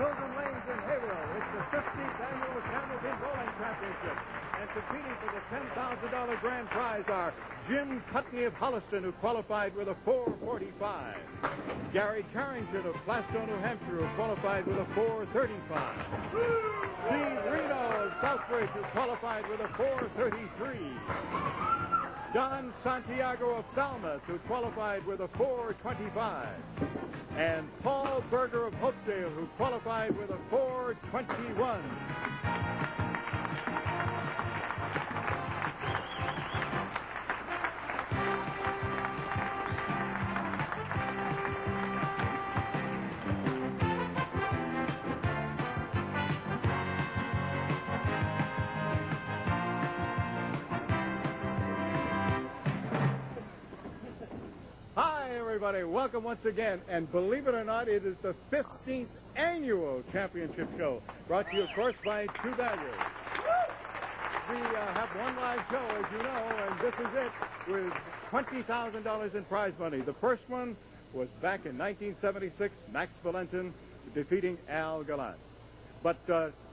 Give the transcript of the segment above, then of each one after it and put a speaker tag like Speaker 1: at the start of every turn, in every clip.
Speaker 1: Pilgrim Lanes in Haverhill. It's the 15th annual Candlepin Bowling Championship. And competing for the $10,000 grand prize are Jim Putney of Holliston, who qualified with a 4:45. Gary Carrington of Plastow, New Hampshire, who qualified with a 4:35. Steve Renaud of Southbridge, who qualified with a 4:33. Don Santiago of Falmouth, who qualified with a 4:25. And Paul Berger of Hopedale, who qualified with a 4:21. Hi, everybody. Welcome once again. And believe it or not, it is the 15th annual championship show, brought to you, of course, by True Value. We have one live show, as you know, and this is it, with $20,000 in prize money. The first one was back in 1976, Max Valentin defeating Al Gallant. But,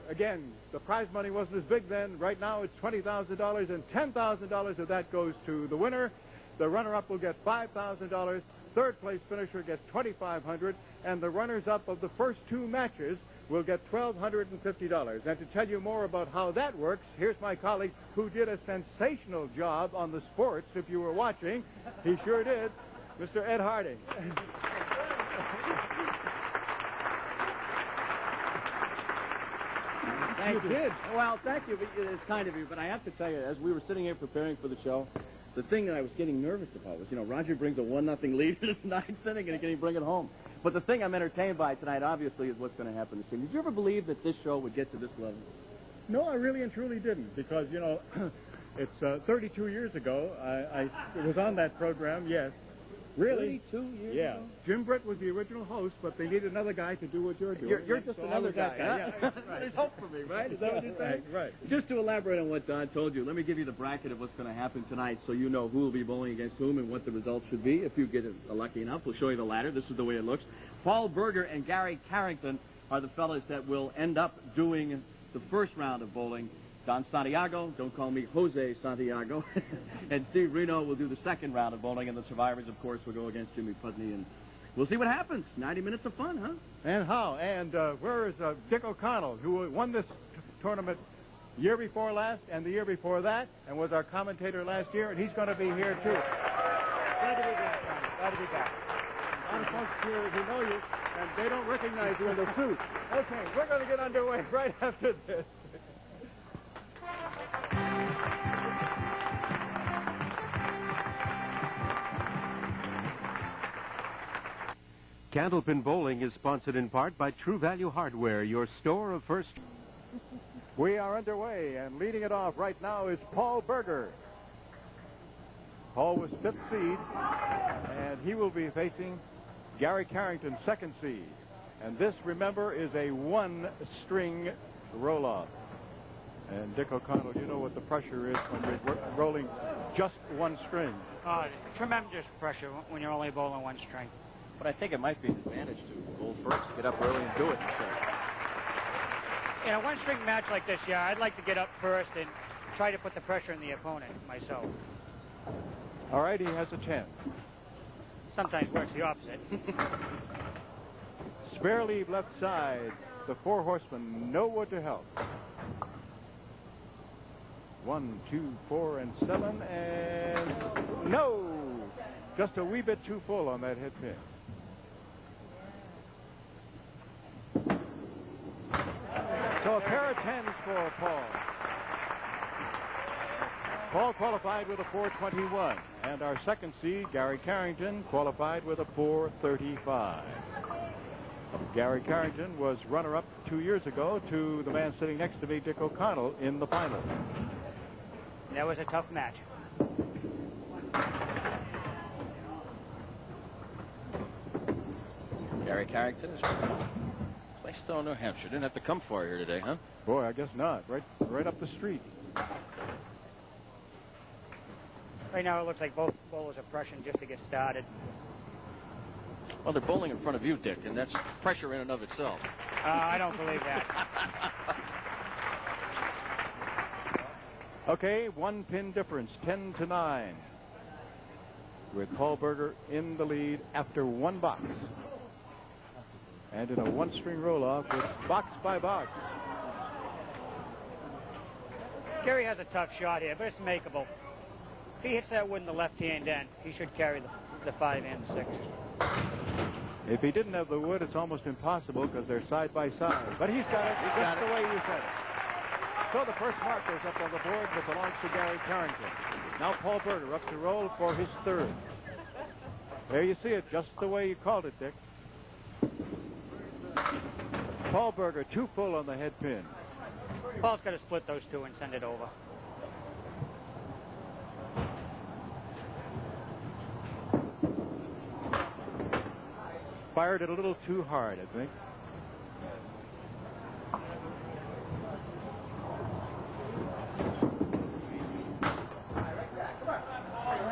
Speaker 1: again, the prize money wasn't as big then. Right now, it's $20,000, and $10,000 of that goes to the winner. The runner-up will get $5,000, third-place finisher gets $2,500, and the runners-up of the first two matches will get $1,250. And to tell you more about how that works, here's my colleague who did a sensational job on the sports, if you were watching. He sure did, Mr. Ed Harding.
Speaker 2: Thank you. Well, thank you. It's kind of you, but I have to tell you, as we were sitting here preparing for the show, the thing that I was getting nervous about was, Roger brings a 1-0 lead in the ninth inning, and can he bring it home? But the thing I'm entertained by tonight, obviously, is what's going to happen this evening. Did you ever believe that this show would get to this level?
Speaker 1: No, I really and truly didn't, because, it's 32 years ago. I was on that program, yes. Really?
Speaker 2: 32 years
Speaker 1: yeah.
Speaker 2: ago?
Speaker 1: Jim Britt was the original host, but they needed another guy to do what you're doing.
Speaker 2: You're just another guy, huh?
Speaker 1: Yeah, right.
Speaker 2: There's hope for me, right? Is that what you're saying?
Speaker 1: Right.
Speaker 2: Just to elaborate on what Don told you, let me give you the bracket of what's going to happen tonight so you know who will be bowling against whom and what the results should be. If you get lucky enough, we'll show you the ladder. This is the way it looks. Paul Berger and Gary Carrington are the fellas that will end up doing the first round of bowling. Don Santiago, don't call me Jose Santiago, and Steve Renaud will do the second round of bowling, and the survivors, of course, will go against Jimmy Putney, and we'll see what happens. 90 minutes of fun, huh?
Speaker 1: And how? And where is Dick O'Connell, who won this tournament year before last and the year before that, and was our commentator last year, and he's going to be here, too. Glad to be back, Johnny. Glad to be back. A lot of folks here who know you, and they don't recognize you in the suit. Okay, we're going to get underway right after this.
Speaker 3: Candlepin Bowling is sponsored in part by True Value Hardware, your store of first.
Speaker 1: We are underway, and leading it off right now is Paul Berger. Paul was 5th seed, and he will be facing Gary Carrington, 2nd seed. And this, remember, is a 1-string roll-off. And Dick O'Connell, you know what the pressure is when you're rolling just one string.
Speaker 4: Tremendous pressure when you're only bowling one string.
Speaker 2: But I think it might be an advantage to bowl first, get up early and do it.
Speaker 4: In a one-string match like this, yeah, I'd like to get up first and try to put the pressure on the opponent myself.
Speaker 1: All right, he has a chance.
Speaker 4: Sometimes works the opposite.
Speaker 1: Spare leave left side. The 4 horsemen, no wood to help. 1, 2, 4, and 7, and no! Just a wee bit too full on that head pin. So a pair of 10s for Paul. Paul qualified with a 4:21, and our 2nd seed, Gary Carrington, qualified with a 4:35. Gary Carrington was runner-up 2 years ago to the man sitting next to me, Dick O'Connell, in the final.
Speaker 4: That was a tough match.
Speaker 5: Gary Carrington is Plastow, New Hampshire. Didn't have to come far here today, huh?
Speaker 1: Boy, I guess not. Right up the street.
Speaker 4: Right now it looks like both bowlers are pressuring just to get started.
Speaker 5: Well, they're bowling in front of you, Dick, and that's pressure in and of itself.
Speaker 4: I don't believe that.
Speaker 1: Okay, 1 pin difference, 10-9. With Paul Berger in the lead after 1 box. And in a 1-string roll-off, it's box by box.
Speaker 4: Gary has a tough shot here, but it's makeable. If he hits that wood in the left-hand end, he should carry the 5 and the 6.
Speaker 1: If he didn't have the wood, it's almost impossible because they're side by side. But he's got it. He's got it the way you said it. So the first mark goes up on the board that belongs to Gary Carrington. Now Paul Berger up to roll for his 3rd. There you see it, just the way you called it, Dick. Paul Berger, 2 full on the head pin.
Speaker 4: Paul's got to split those 2 and send it over.
Speaker 1: Fired it a little too hard, I think.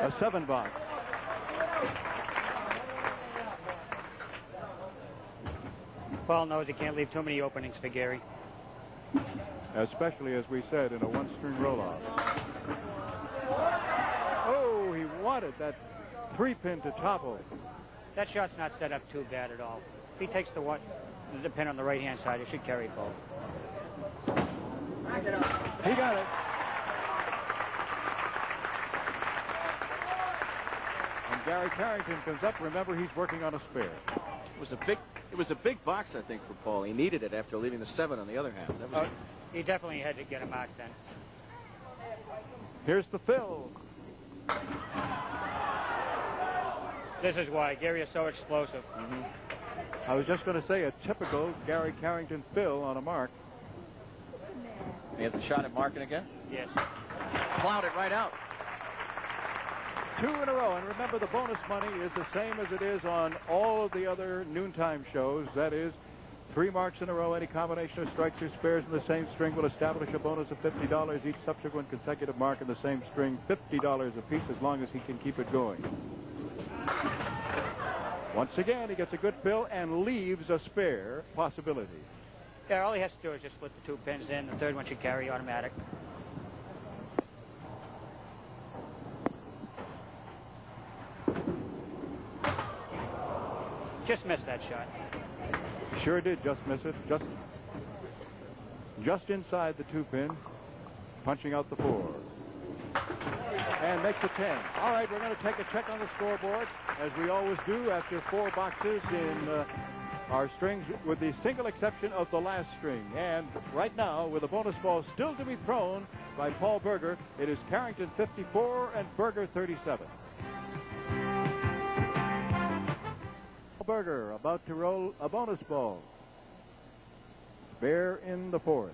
Speaker 1: A 7 box.
Speaker 4: Paul knows he can't leave too many openings for Gary.
Speaker 1: Especially, as we said, in a 1-string roll-off. Oh, he wanted that 3-pin to topple.
Speaker 4: That shot's not set up too bad at all. If he takes the pin on the right-hand side, it should carry both.
Speaker 1: He got it. And Gary Carrington comes up. Remember, he's working on a spare.
Speaker 5: It was a big box, I think, for Paul. He needed it after leaving the 7 on the other half. That was
Speaker 4: He definitely had to get a mark then.
Speaker 1: Here's the fill.
Speaker 4: This is why Gary is so explosive.
Speaker 1: I was just going to say a typical Gary Carrington fill on a mark.
Speaker 5: He has a shot at marking again.
Speaker 4: Yes.
Speaker 5: Plowed it right out.
Speaker 1: 2 in a row. And remember, the bonus money is the same as it is on all of the other noontime shows. That is, 3 marks in a row. Any combination of strikes or spares in the same string will establish a bonus of $50. Each subsequent consecutive mark in the same string, $50 apiece, as long as he can keep it going. Once again, he gets a good fill and leaves a spare possibility.
Speaker 4: Yeah, all he has to do is just split the 2 pins in. The 3rd one should carry automatic. Just missed that shot.
Speaker 1: Sure did just miss it. Just inside the 2-pin. Punching out the 4. And makes it 10. All right, we're going to take a check on the scoreboard, as we always do after 4 boxes in our strings, with the single exception of the last string. And right now, with a bonus ball still to be thrown by Paul Berger, it is Carrington 54 and Berger 37. Berger about to roll a bonus ball. Spare in the 4th.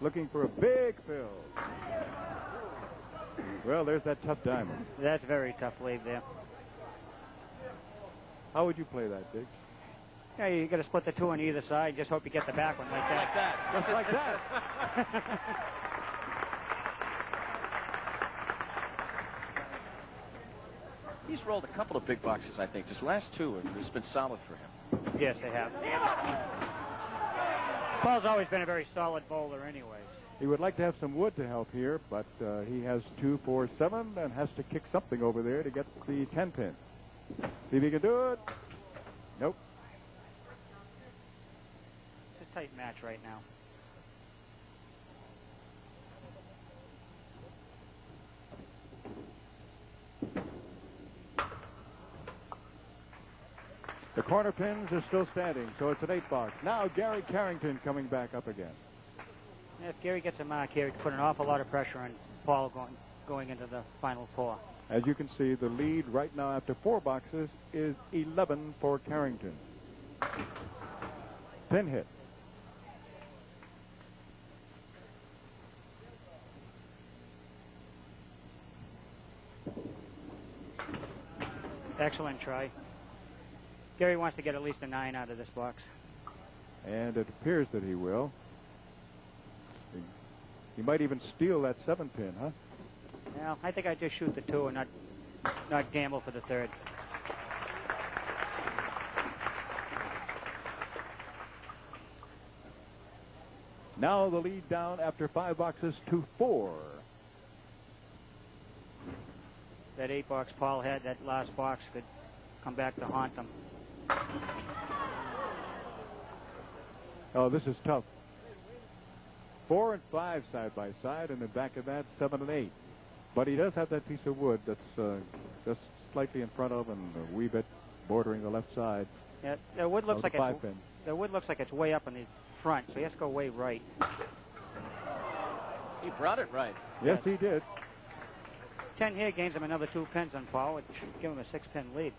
Speaker 1: Looking for a big fill. Well, there's that tough diamond.
Speaker 4: That's a very tough leave there.
Speaker 1: How would you play that, Diggs?
Speaker 4: Yeah, you got to split the 2 on either side. Just hope you get the back one like that.
Speaker 5: Like that.
Speaker 1: Just like that.
Speaker 5: He's rolled a couple of big boxes, I think. Just last 2 have just been solid for him.
Speaker 4: Yes, they have. Paul's always been a very solid bowler anyways.
Speaker 1: He would like to have some wood to help here, but he has 2, 4, 7 and has to kick something over there to get the 10-pin. See if he can do it. Nope.
Speaker 4: It's a tight match right now.
Speaker 1: The corner pins are still standing, so it's an 8-box. Now Gary Carrington coming back up again.
Speaker 4: Yeah, if Gary gets a mark here, he can put an awful lot of pressure on Paul going into the final 4.
Speaker 1: As you can see, the lead right now after 4 boxes is 11 for Carrington. Pin hit.
Speaker 4: Excellent try. Gary wants to get at least a 9 out of this box.
Speaker 1: And it appears that he will. He might even steal that 7-pin, huh?
Speaker 4: Well, I think I'd just shoot the 2 and not gamble for the 3rd.
Speaker 1: Now the lead down after 5 boxes to 4.
Speaker 4: That 8-box Paul had, that last box could come back to haunt them.
Speaker 1: Oh, this is tough. 4 and 5 side by side, and then back of that, 7 and 8. But he does have that piece of wood that's just slightly in front of and a wee bit bordering the left side.
Speaker 4: Yeah, the wood looks like
Speaker 1: five pin.
Speaker 4: The wood looks like it's way up in the front, so he has to go way right.
Speaker 5: He brought it right.
Speaker 1: Yes, he did.
Speaker 4: 10 here gains him another 2 pins on Paul, which should give him a 6-pin lead.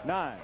Speaker 1: 9.